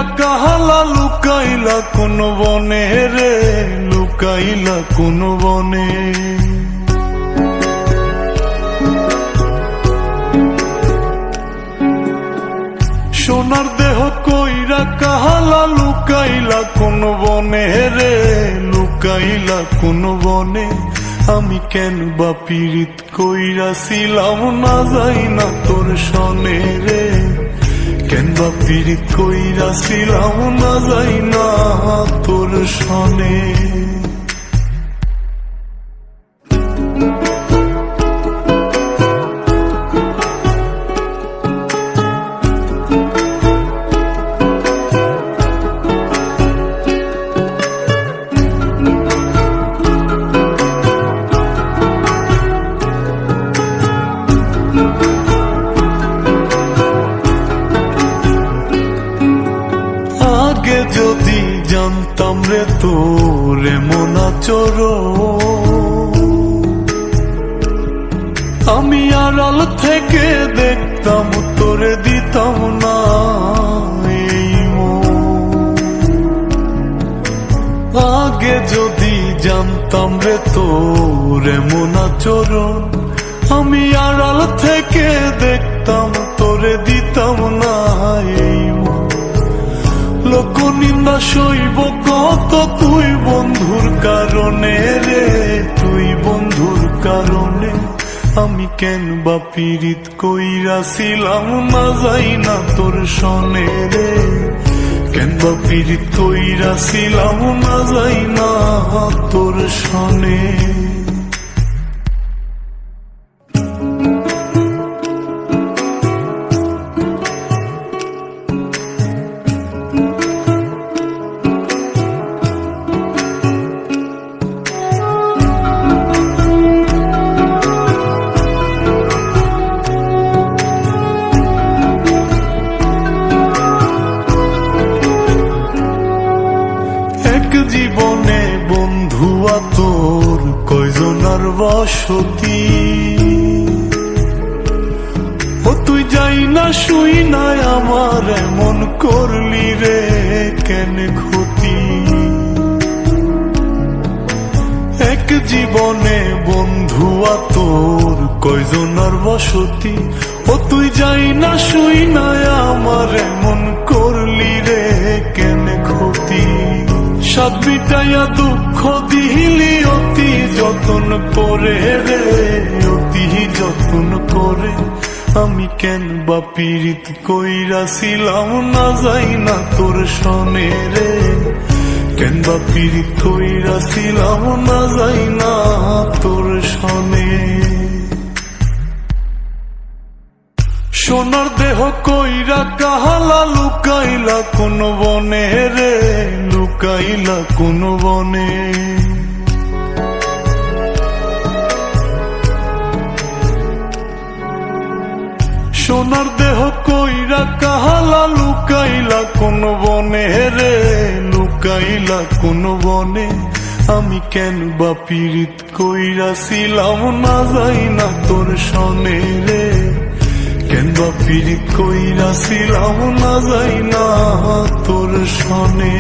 কইরা কাহালা লুকাইলা কোন বনে রে, লুকাইলা কোন বনে। সোনার দেহ কইরা কাহালা লুকাইলা কোন বনে রে, লুকাইলা কোন বনে। আমি কেন বা পীড়িত কইরাছিলাম না যাই না তোর সনে রে, কেন বা পীড়িত কইরাছিলাম না যাই না তোর সনে। আগে যদি জানতাম রে তোর এমন আচরণ, আমি আড়াল থেকে দেখতাম তোরে দিতাম না এই মন। আগে যদি জানতাম রে তোর এমন আচরণ, আমি আড়াল থেকে দেখতাম তোরে দিতাম না এই মন। লোক নিন্দা সইব কত তুই বন্ধুর কারণে রে, তুই বন্ধুর কারণে। আমি কেন বা পীড়িত কইরাছিলাম না যাই না তোর সনে রে, কেন বা পীড়িত কইরাছিলাম না যাই না তোর সনে। জীবনে বন্ধুয়া তোর কয়জনার বসতি, ও তুই যাই না শুই নাই আমার এমন করলি রে কেন ক্ষতি। এক জীবনে বন্ধুয়া তোর কয়জনার বসতি, ও তুই যাই না শুই নাই আমার এমন করলি রে কেন ক্ষতি। সাত বিটাইয়া দুঃখ দিলি অতি যতন করে রে, অতি যতন করে। আমি কেন বা পীড়িত কইরাছিলাম না যাই না তোর সনে রে, কেন বা পীড়িত কইরাছিলাম না যাই না তোর সনে। সোনার দেহ কইরা কাহালা লুকাইলা কোন বনে রে, লুকাইলা কোন বনে। সোনার দেহ কইরা কাহালা লুকাইলা কোন বনে রে, লুকাইলা কোন বনে। আমি কেন বা পীড়িত কইরাছিলাম না যাই না তোর সনে রে, কেন বা পীড়িত কইরাছিলাম না যাই না তোর সনে।